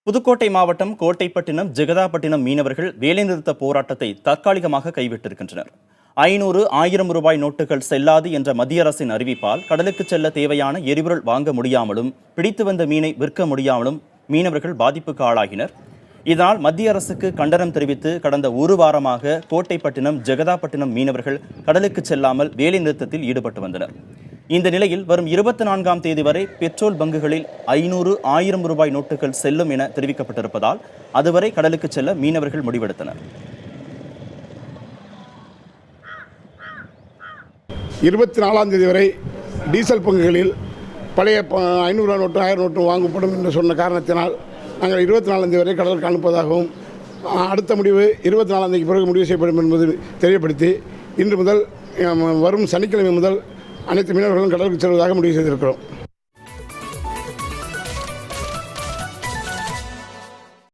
புதுக்கோட்டை மாவட்டம் கோட்டைப்பட்டினம் ஜெகதாப்பட்டினம் மீனவர்கள் வேலைநிறுத்த போராட்டத்தை தற்காலிகமாக கைவிட்டிருக்கின்றனர். 500,000 ரூபாய் நோட்டுகள் செல்லாது என்ற மத்திய அரசின் அறிவிப்பால் கடலுக்கு செல்ல தேவையான எரிபொருள் வாங்க முடியாமலும் பிடித்து வந்த மீனை விற்க முடியாமலும் மீனவர்கள் பாதிப்புக்கு ஆளாகினர். இதனால் மத்திய அரசுக்கு கண்டனம் தெரிவித்து கடந்த ஒரு வாரமாக கோட்டைப்பட்டினம் ஜெகதாப்பட்டினம் மீனவர்கள் கடலுக்கு செல்லாமல் வேலைநிறுத்தத்தில் ஈடுபட்டு வந்தனர். இந்த நிலையில் வரும் 24ஆம் தேதி வரை பெட்ரோல் பங்குகளில் 500,000 ரூபாய் நோட்டுகள் செல்லும் என தெரிவிக்கப்பட்டிருப்பதால் அதுவரை கடலுக்கு செல்ல மீனவர்கள் முடிவெடுத்தனர். 24ஆம் தேதி வரை டீசல் பங்குகளில் பழைய 500 நோட்டு 1000 நோட்டு வாங்கப்படும் என்று சொன்ன காரணத்தினால் நாங்கள் 24ஆம் தேதி வரை கடலுக்கு அனுப்புவதாகவும் அடுத்த முடிவு 24ஆம் தேதிக்கு பிறகு முடிவு செய்யப்படும் என்பது தெரியப்படுத்தி இன்று முதல் வரும் சனிக்கிழமை முதல் அனைத்து மீனவர்களும் கடலுக்கு செல்வதாக முடிவு செய்திருக்கிறோம்.